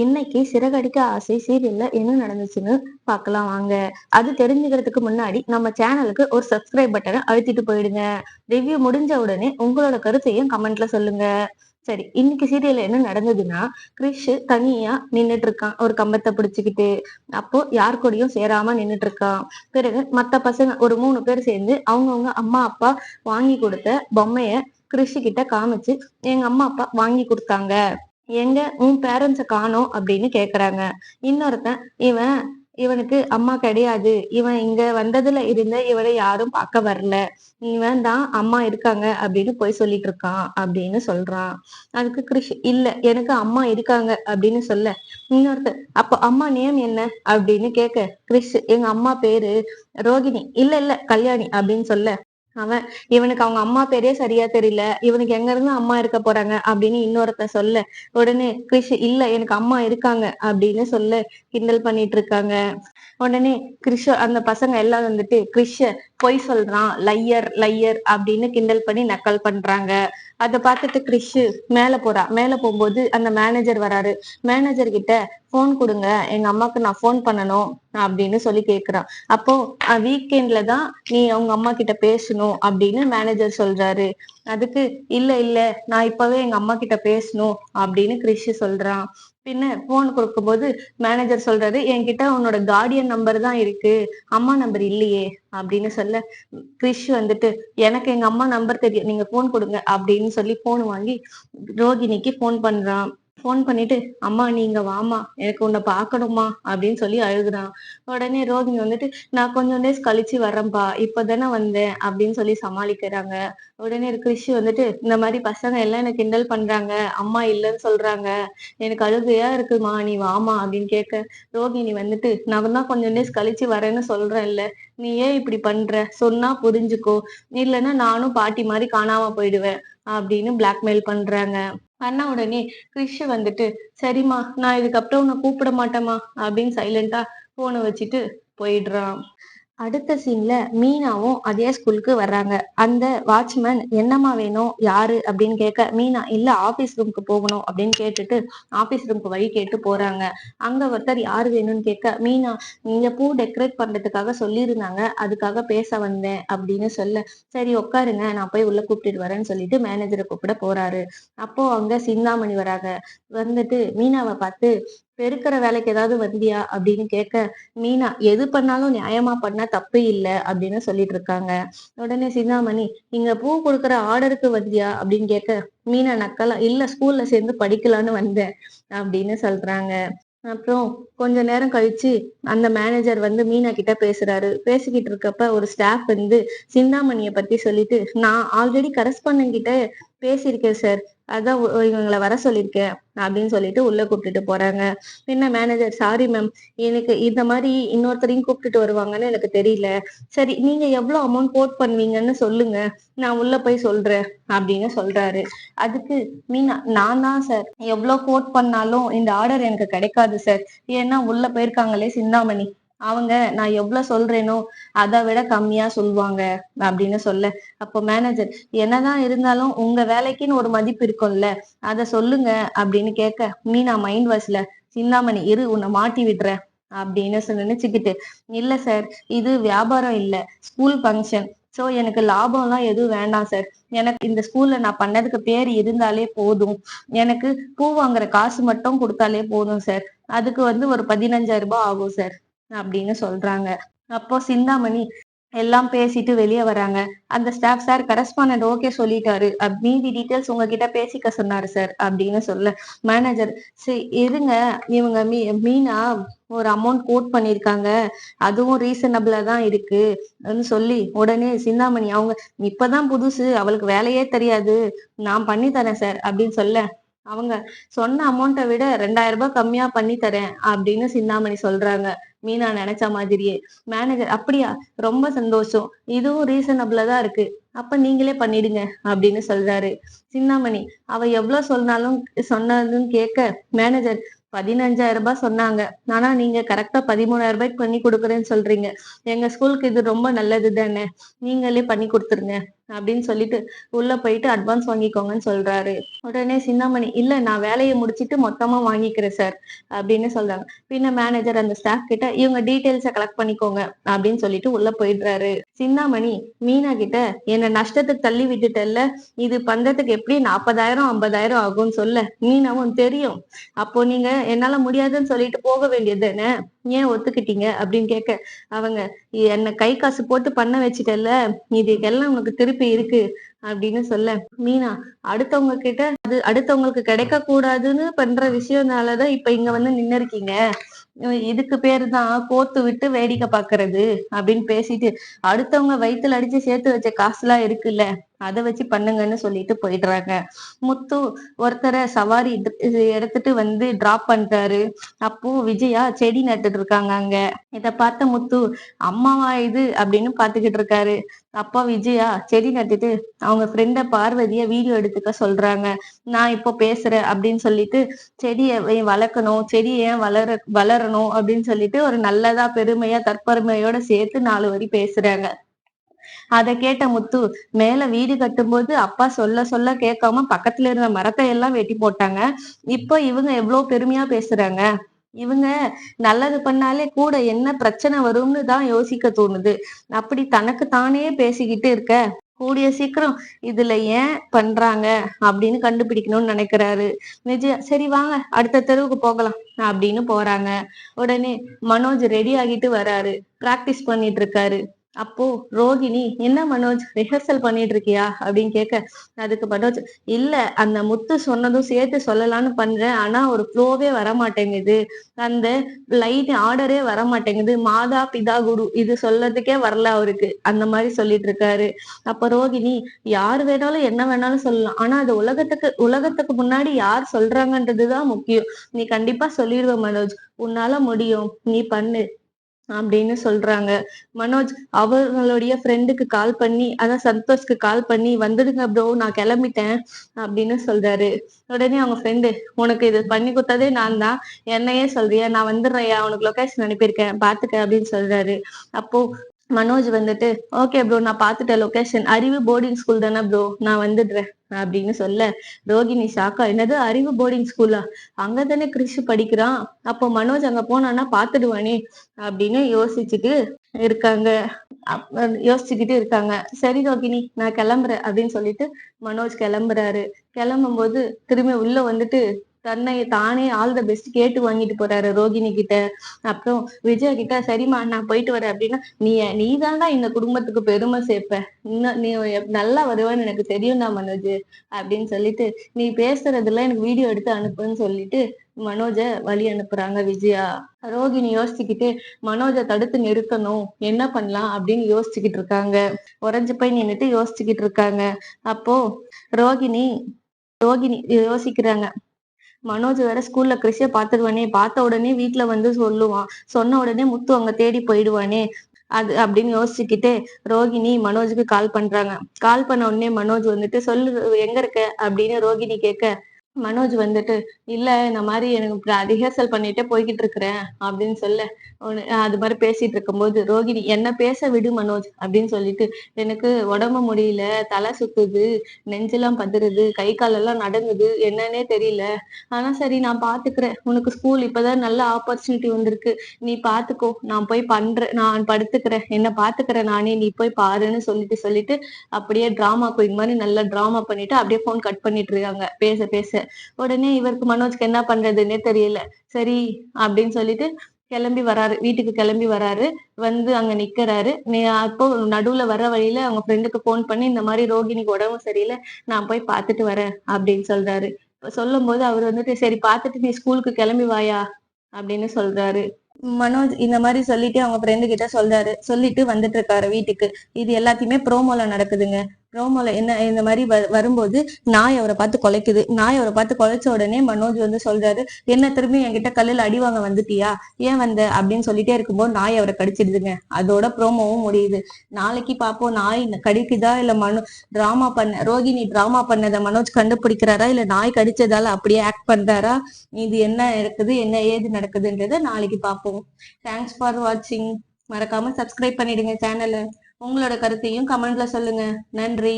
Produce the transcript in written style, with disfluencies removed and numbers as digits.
இன்னைக்கு சிறகடிக்க ஆசை சீரியல்ல என்ன நடந்துச்சுன்னு பார்க்கலாம் வாங்க. அது தெரிஞ்சுக்கிறதுக்கு முன்னாடி நம்ம சேனலுக்கு ஒரு சப்ஸ்கிரைப் பட்டனை அழுத்திட்டு போயிடுங்க. ரிவ்யூ முடிஞ்ச உடனே உங்களோட கருத்தையும் கமெண்ட்ல சொல்லுங்க. சரி, இன்னைக்கு சீரியல்ல என்ன நடந்ததுன்னா, கிறிஷ் தனியா நின்னுட்டு இருக்கான் ஒரு கம்பத்தை பிடிச்சுக்கிட்டு. அப்போ யார் கூடயும் சேராம நின்னுட்டு இருக்கான். பிறகு மத்த பசங்க ஒரு 3 பேர் சேர்ந்து அவங்கவுங்க அம்மா அப்பா வாங்கி கொடுத்த பொம்மைய கிறிஷ் கிட்ட காமிச்சு, எங்க அம்மா அப்பா வாங்கி கொடுத்தாங்க, எங்க உன் பேரண்ட்ஸ காணோம் அப்படின்னு கேக்குறாங்க. இன்னொருத்தன், இவன் இவனுக்கு அம்மா கிடையாது, இவன் இங்க வந்ததுல இருந்து இவனை யாரும் பார்க்க வரல, இவன் தான் அம்மா இருக்காங்க அப்படின்னு போய் சொல்லிட்டு இருக்கான் அப்படின்னு சொல்றான். அதுக்கு கிருஷ், இல்ல எனக்கு அம்மா இருக்காங்க அப்படின்னு சொல்ல. இன்னொருத்தர், அப்ப அம்மா நேம் என்ன அப்படின்னு கேட்க, கிறிஷ், எங்க அம்மா பேரு ரோகிணி, இல்ல இல்ல கல்யாணி அப்படின்னு சொல்ல. அவன், இவனுக்கு அவங்க அம்மா பேரே சரியா தெரியல, இவனுக்கு எங்க இருந்து அம்மா இருக்க போறாங்க அப்படின்னு இன்னொருத்தன் சொல்ல. உடனே கிறிஷ், இல்ல எனக்கு அம்மா இருக்காங்க அப்படின்னு சொல்ல கிண்டல் பண்ணிட்டு இருக்காங்க. உடனே கிறிஷ் அந்த பசங்க எல்லாம் வந்துட்டு கிறிஷ பொய் சொல்றான், லையர் லையர் அப்படின்னு கிண்டல் பண்ணி நக்கல் பண்றாங்க. அதை பார்த்துட்டு கிறிஷ் மேல போகும்போது அந்த மேனேஜர் வராரு. மேனேஜர் கிட்ட போன் கொடுங்க, எங்க அம்மாக்கு நான் போன் பண்ணணும் அப்படின்னு சொல்லி கேக்குறான். அப்போ வீக்கெண்ட்ல தான் நீ அவங்க அம்மா கிட்ட பேசணும் அப்படின்னு மேனேஜர் சொல்றாரு. அதுக்கு, இல்ல இல்ல நான் இப்பவே எங்க அம்மா கிட்ட பேசணும் அப்படின்னு கிறிஷ் சொல்றான். பின்ன போன் கொடுக்கும்போது மேனேஜர் சொல்றாரு, என்கிட்ட உன்னோட கார்டியன் நம்பர் தான் இருக்கு, அம்மா நம்பர் இல்லையே அப்படின்னு சொல்ல. கிறிஷ் வந்துட்டு, எனக்கு எங்க அம்மா நம்பர் தெரியும், நீங்க போன் கொடுங்க அப்படின்னு சொல்லி போன் வாங்கி ரோகிணிக்கு போன் பண்றான். போன் பண்ணிட்டு, அம்மா நீங்க வாமா, எனக்கு உன்னை பாக்கணுமா அப்படின்னு சொல்லி அழுகுறான். உடனே ரோகிணி வந்துட்டு, நான் கொஞ்சம் டேஸ் கழிச்சு வர்றேன்பா, இப்பதானே வந்தேன் அப்படின்னு சொல்லி சமாளிக்கிறாங்க. உடனே கிறிஷ் வந்துட்டு, இந்த மாதிரி பசங்க எல்லாம் எனக்கு கிண்டல் பண்றாங்க, அம்மா இல்லைன்னு சொல்றாங்க, எனக்கு அழுகையா இருக்குமா, நீ வாமா அப்படின்னு கேட்க. ரோகிணி வந்துட்டு, நான் தான் கொஞ்சம் டேஸ் கழிச்சு வரேன்னு சொல்றேன்ல, நீ ஏன் இப்படி பண்ற, சொன்னா புரிஞ்சுக்கோ, இல்லைன்னா நானும் பாட்டி மாதிரி காணாம போயிடுவேன் அப்படின்னு பிளாக்மெயில் பண்றாங்க. பண்ண உடனே கிறிஷ் வந்துட்டு, சரிம்மா நான் இதுக்கப்புறம் உன்னை கூப்பிட மாட்டேம்மா அப்படின்னு சைலண்டா போனை வச்சுட்டு போயிடுறான். அடுத்த சீன்ல மீனாவும் அதே ஸ்கூலுக்கு வர்றாங்க. அந்த வாட்ச்மேன், என்னம்மா வேணும், யாரு அப்படின்னு கேட்க, மீனா, இல்ல ஆபீஸ் ரூமுக்கு போகணும் அப்படின்னு கேட்டுட்டு ஆபீஸ் ரூமுக்கு வழி கேட்டு போறாங்க. அங்க ஒருத்தர், யாரு வேணும்னு கேட்க, மீனா, நீங்க பூ டெக்கரேட் பண்றதுக்காக சொல்லியிருந்தாங்க, அதுக்காக பேச வந்தேன் அப்படின்னு சொல்ல. சரி உட்காருங்க, நான் போய் உள்ள கூப்பிட்டுட்டு வரேன்னு சொல்லிட்டு மேனேஜரை கூப்பிட போறாரு. அப்போ அங்க சிந்தாமணி வராங்க. வந்துட்டு மீனாவை பார்த்து, பெருக்கிற வேலைக்கு ஏதாவது வந்தியா அப்படின்னு கேட்க, மீனா, எது பண்ணாலும் நியாயமா பண்ணா தப்பு இல்ல அப்படின்னு சொல்லிட்டு இருக்காங்க. உடனே சிந்தாமணி, இங்க பூ கொடுக்குற ஆர்டருக்கு வந்தியா அப்படின்னு கேட்க, மீனா நக்கலா, இல்ல ஸ்கூல்ல சேர்ந்து படிக்கலான்னு வந்தேன் அப்படின்னு சொல்றாங்க. அப்புறம் கொஞ்ச நேரம் கழிச்சு அந்த மேனேஜர் வந்து மீனா கிட்ட பேசுறாரு. பேசிக்கிட்டு இருக்கப்ப ஒரு ஸ்டாஃப் வந்து சிந்தாமணிய பத்தி சொல்லிட்டு, நான் ஆல்ரெடி கரஸ்பாண்டன்ட் கிட்ட பேசியிருக்கேன் சார், அதான் இவங்களை வர சொல்லியிருக்கேன் அப்படின்னு சொல்லிட்டு உள்ள கூப்பிட்டுட்டு போறாங்க. பின்ன மேனேஜர், சாரி மேம், எனக்கு இந்த மாதிரி இன்னொருத்தரையும் கூப்பிட்டுட்டு வருவாங்கன்னு எனக்கு தெரியல, சரி நீங்க எவ்வளவு அமௌண்ட் கோட் பண்ணுவீங்கன்னு சொல்லுங்க, நான் உள்ள போய் சொல்றேன் அப்படின்னு சொல்றாரு. அதுக்கு மீனா, நான் தான் சார் எவ்வளவு கோட் பண்ணாலும் இந்த ஆர்டர் எனக்கு கிடைக்காது சார், ஏன்னா உள்ள போயிருக்காங்களே சிந்தாமணி, அவங்க நான் எவ்வளவு சொல்றேனோ அதை விட கம்மியா சொல்லுவாங்க அப்படின்னு சொல்ல. அப்போ மேனேஜர், என்னதான் இருந்தாலும் உங்க வேலைக்குன்னு ஒரு மதிப்பு இருக்கும்ல, அத சொல்லுங்க அப்படின்னு கேட்க. மீனா மைண்ட் வாய்ஸ்ல, சிந்தாமணி இரு உன்னை மாட்டி விடுறேன் அப்படின்னு நினைச்சுக்கிட்டு, இல்ல சார், இது வியாபாரம் இல்ல, ஸ்கூல் ஃபங்க்ஷன், சோ எனக்கு லாபம் எல்லாம் எதுவும் வேண்டாம் சார், எனக்கு இந்த ஸ்கூல்ல நான் பண்ணதுக்கு பேர் இருந்தாலே போதும், எனக்கு பூ வாங்குற காசு மட்டும் கொடுத்தாலே போதும் சார், அதுக்கு வந்து ஒரு 15,000 ரூபாய் ஆகும் சார் அப்படின்னு சொல்றாங்க. அப்போ சிந்தாமணி எல்லாம் பேசிட்டு வெளியே வராங்க. அந்த ஸ்டாஃப், சார் கரஸ்பாண்டன்ட் ஓகே சொல்லிட்டாரு, மீதி டீட்டெயில்ஸ் உங்ககிட்ட பேசிக்க சொன்னாரு சார் அப்படின்னு சொல்ல. மேனேஜர், சரி இருங்க, இவங்க மீனா ஒரு அமௌண்ட் கோட் பண்ணிருக்காங்க, அதுவும் ரீசனபிளா தான் இருக்கு சொல்லி. உடனே சிந்தாமணி, அவங்க இப்பதான் புதுசு, அவளுக்கு வேலையே தெரியாது, நான் பண்ணி தரேன் சார் அப்படின்னு சொல்ல. அவங்க சொன்ன அமௌண்ட்டை விட 2,000 ரூபாய் கம்மியா பண்ணி தரேன் அப்படின்னு சிந்தாமணி சொல்றாங்க, மீனா நினைச்ச மாதிரியே. மேனேஜர், அப்படியா, ரொம்ப சந்தோஷம், இதுவும் ரீசனபிளா தான் இருக்கு, அப்ப நீங்களே பண்ணிடுங்க அப்படின்னு சொல்றாரு. சிந்தாமணி, அவ எவ்வளவு சொன்னதுன்னு கேட்க. மேனேஜர், 15,000 ரூபாய் சொன்னாங்க, ஆனா நீங்க கரெக்டா 13,000 ரூபாய்க்கு பண்ணி கொடுக்குறேன்னு சொல்றீங்க, எங்க ஸ்கூலுக்கு இது ரொம்ப நல்லது தானே, நீங்களே பண்ணி கொடுத்துருங்க அப்படின்னு சொல்லிட்டு உள்ள போயிட்டு அட்வான்ஸ் வாங்கிக்கோங்கன்னு சொல்றாரு. உடனே சிந்தாமணி இல்ல நான் வேலையை முடிச்சிட்டு மொத்தமா வாங்கிக்கிறேன் சார் அப்படின்னு சொல்றாங்க. பின்ன மேனேஜர் அந்த ஸ்டாஃப் கிட்ட இவங்க டீட்டெயில்ஸ கலெக்ட் பண்ணிக்கோங்க அப்படின்னு சொல்லிட்டு உள்ள போயிடுறாரு. சிந்தாமணி மீனா கிட்ட என்ன நஷ்டத்துக்கு தள்ளி விட்டுட்டல்ல, இது பண்றதுக்கு எப்படி 40,000 50,000 ஆகும்னு சொல்ல. மீனாவும் தெரியும், அப்போ நீங்க என்னால முடியாதுன்னு சொல்லிட்டு போக வேண்டியது தானே, ஏன் ஒத்துக்கிட்டீங்க அப்படின்னு கேட்க, அவங்க என்ன கை காசு போட்டு பண்ண வச்சுட்டல்ல, இதுக்கெல்லாம் உனக்கு திருப்பி இருக்கு அப்படின்னு சொல்ல. மீனா அடுத்தவங்க கிட்ட அது அடுத்தவங்களுக்கு கிடைக்க கூடாதுன்னு பண்ற விஷயம்னாலதான் இப்ப இங்க வந்து நின்னு இருக்கீங்க, இதுக்கு பேரு தான் கோத்து விட்டு வேடிக்கை பாக்குறது அப்படின்னு பேசிட்டு, அடுத்தவங்க வயித்துல அடிச்சு சேர்த்து வச்ச காசுலாம் இருக்குல்ல அதை வச்சு பண்ணுங்கன்னு சொல்லிட்டு போயிடுறாங்க. முத்து ஒருத்தரை சவாரி எடுத்துட்டு வந்து டிராப் பண்றாரு. அப்போ விஜயா செடி நட்டுட்டு இருக்காங்க அங்க. இத பார்த்த முத்து அம்மாவா இது அப்படின்னு பாத்துக்கிட்டு இருக்காரு. அப்பா விஜயா செடி நட்டுட்டு அவங்க ஃப்ரெண்ட பார்வதிய வீடியோ எடுத்துக்க சொல்றாங்க. நான் இப்போ பேசுறேன் அப்படின்னு சொல்லிட்டு செடியை வளர்க்கணும், செடி ஏன் வளரணும் அப்படின்னு சொல்லிட்டு ஒரு நல்லதா பெருமையா தற்பெருமையோட சேர்த்து 4 வரி பேசுறாங்க. அத கேட்ட முத்து மேல வீடு கட்டும்போது அப்பா சொல்ல சொல்ல கேட்காம பக்கத்துல இருந்த மரத்தை எல்லாம் வெட்டி போட்டாங்க, இப்போ இவங்க எவ்வளவு பெருமையா பேசுறாங்க, இவங்க நல்லது பண்ணாலே கூட என்ன பிரச்சனை வரும்னு தான் யோசிக்க தோணுது, அப்படி தனக்கு தானே பேசிக்கிட்டு இருக்க கூடிய சீக்கிரம் இதுல ஏன் பண்றாங்க அப்படின்னு கண்டுபிடிக்கணும்னு நினைக்கிறாரு. விஜயா சரி வாங்க அடுத்த தெருவுக்கு போகலாம் அப்படின்னு போறாங்க. உடனே மனோஜ் ரெடி ஆகிட்டு வராரு, பிராக்டிஸ் பண்ணிட்டு இருக்காரு. அப்போ ரோகிணி என்ன மனோஜ் ரிஹர்சல் பண்ணிட்டு இருக்கியா அப்படின்னு கேட்க, அதுக்கு மனோஜ் இல்ல அந்த முத்து சொன்னதும் சேர்த்து சொல்லலாம்னு பண்றேன், ஆனா ஒரு ஃப்ளோவே வர மாட்டேங்குது, அந்த லைட் ஆர்டரே வர மாட்டேங்குது, மாதா பிதா குரு இது சொல்லறதுக்கே வரல அவருக்கு, அந்த மாதிரி சொல்லிட்டு இருக்காரு. அப்ப ரோகிணி யார் வேணாலும் என்ன வேணாலும் சொல்லலாம், ஆனா அது உலகத்துக்கு முன்னாடி யார் சொல்றாங்கன்றதுதான் முக்கியம், நீ கண்டிப்பா சொல்லிடுவ மனோஜ், உன்னால முடியும், நீ பண்ணு அப்படின்னு சொல்றாங்க. மனோஜ் அவங்களுடைய ஃப்ரெண்டுக்கு கால் பண்ணி, அதான் சந்தோஷ்க்கு கால் பண்ணி வந்துடுங்க ப்ரோ நான் கிளம்பிட்டேன் அப்படின்னு சொல்றாரு. உடனே அவங்க ஃப்ரெண்டு உனக்கு இது பண்ணி கொடுத்ததே நான் தான், என்னையே சொல்றியா, நான் வந்துடுறேயா, உனக்கு லொகேஷன் அனுப்பியிருக்கேன் பாத்துக்க அப்படின்னு சொல்றாரு. அப்போ மனோஜ் வந்துட்டு ஓகே ப்ரோ நான் பாத்துட்டேன் லொகேஷன், அறிவு போர்டிங் ஸ்கூல் தானே ப்ரோ நான் வந்துடுறேன் அப்படின்னு சொல்ல. ரோகிணி ஷாக்கா என்னது அறிவு போர்டிங் ஸ்கூலா, அங்கதானே கிறிஷ் படிக்கிறான், அப்போ மனோஜ் அங்க போனான்னா பாத்துடுவானே அப்படின்னு இருக்காங்க யோசிச்சுக்கிட்டு இருக்காங்க. சரி ரோகிணி நான் கிளம்புறேன் அப்படின்னு சொல்லிட்டு மனோஜ் கிளம்புறாரு. கிளம்பும் போது திரும்பி உள்ள வந்துட்டு தன்னை தானே ஆல் த பெஸ்ட் கேட்டு வாங்கிட்டு போறாரு ரோகிணி கிட்ட. அப்புறம் விஜயா கிட்ட சரிம்மா நான் போயிட்டு வரேன் அப்படின்னா, நீ தாண்டா இந்த குடும்பத்துக்கு பெருமை சேர்ப்ப, இன்னும் நீ நல்லா வருவேன்னு எனக்கு தெரியும்டா மனோஜ் அப்படின்னு சொல்லிட்டு, நீ பேசுறதுல எனக்கு வீடியோ எடுத்து அனுப்புன்னு சொல்லிட்டு மனோஜ வழி அனுப்புறாங்க விஜயா. ரோகிணி யோசிச்சுக்கிட்டு மனோஜை தடுத்து நிறுத்தணும் என்ன பண்ணலாம் அப்படின்னு யோசிச்சுக்கிட்டு இருக்காங்க. உறைஞ்சு போய் நின்னுட்டு யோசிச்சுக்கிட்டு இருக்காங்க. அப்போ ரோகிணி ரோகிணி யோசிக்கிறாங்க, மனோஜ் வேற ஸ்கூல்ல கிறிஷ பாத்துடுவானே, பார்த்த உடனே வீட்டுல வந்து சொல்லுவான், சொன்ன உடனே முத்து அங்க தேடி போயிடுவானே அது அப்படின்னு யோசிச்சுக்கிட்டே ரோகிணி மனோஜுக்கு கால் பண்றாங்க. கால் பண்ண உடனே மனோஜ் வந்துட்டு சொல்லு எங்க இருக்க அப்படின்னு ரோகிணி கேட்க, மனோஜ் வந்துட்டு இல்ல இந்த மாதிரி எனக்கு ரிஹர்சல் பண்ணிட்டே போய்கிட்டு இருக்கிறேன் அப்படின்னு சொல்ல, அது மாதிரி பேசிட்டு இருக்கும்போது ரோகிணி என்ன பேச விடு மனோஜ் அப்படின்னு சொல்லிட்டு, எனக்கு உடம்பு முடியல, தலை சுத்துது, நெஞ்செல்லாம் பதறுது, கை காலெல்லாம் நடுங்குது, என்னன்னே தெரியல, ஆனா சரி நான் பாத்துக்கிறேன், உனக்கு ஸ்கூல் இப்பதான் நல்ல ஆப்பர்ச்சுனிட்டி வந்திருக்கு, நீ பாத்துக்கோ, நான் போய் பண்றேன், நான் படுத்துக்கிறேன், என்ன பாத்துக்கிறேன் நானே, நீ போய் பாருன்னு சொல்லிட்டு அப்படியே டிராமா குயின் மாதிரி நல்லா டிராமா பண்ணிட்டு அப்படியே போன் கட் பண்ணிட்டு இருக்காங்க பேச பேச. உடனே இவருக்கு மனோஜ்க்கு என்ன பண்றதுன்னே தெரியல. சரி அப்படின்னு சொல்லிட்டு கிளம்பி வராரு, வீட்டுக்கு கிளம்பி வராரு. வந்து அங்க நிக்கிறாரு. அப்போ நடுவுல வர வழியில அவங்க ஃப்ரெண்டுக்கு போன் பண்ணி இந்த மாதிரி ரோகிணிக்கு உடம்பு சரியில்லை, நான் போய் பாத்துட்டு வரேன் அப்படின்னு சொல்றாரு. சொல்லும் போது அவர் வந்துட்டு சரி பாத்துட்டு நீ ஸ்கூலுக்கு கிளம்பி வாயா அப்படின்னு சொல்றாரு. மனோஜ் இந்த மாதிரி சொல்லிட்டு அவங்க ஃப்ரெண்டு கிட்ட சொல்றாரு. சொல்லிட்டு வந்துட்டு இருக்காரு வீட்டுக்கு. இது எல்லாத்தையுமே ப்ரோமோல நடக்குதுங்க. ப்ரோமோல என்ன இந்த மாதிரி வரும்போது நாய் அவரை பார்த்து குலைக்குது. நாய் அவரை பார்த்து குலைச்ச உடனே மனோஜ் வந்து சொல்றாரு, என்ன திரும்பி என்கிட்ட கல்லுல அடி வாங்க வந்துட்டியா, ஏன் வந்த அப்படின்னு சொல்லிட்டே இருக்கும்போது நாய் அவரை கடிச்சிடுதுங்க. அதோட ப்ரோமோவும் முடியுது. நாளைக்கு பாப்போம் நாய் கடிக்குதா இல்ல ரோகிணி டிராமா பண்ணதை மனோஜ் கண்டுபிடிக்கிறாரா இல்ல நாய் கடிச்சதால அப்படியே ஆக்ட் பண்றாரா, இது என்ன இருக்குது என்ன ஏது நடக்குதுன்றத நாளைக்கு பார்ப்போம். தேங்க்ஸ் ஃபார் வாட்சிங். மறக்காம சப்ஸ்கிரைப் பண்ணிடுங்க சேனலை. உங்களோட கருத்தையும் கமெண்ட்ல சொல்லுங்க. நன்றி.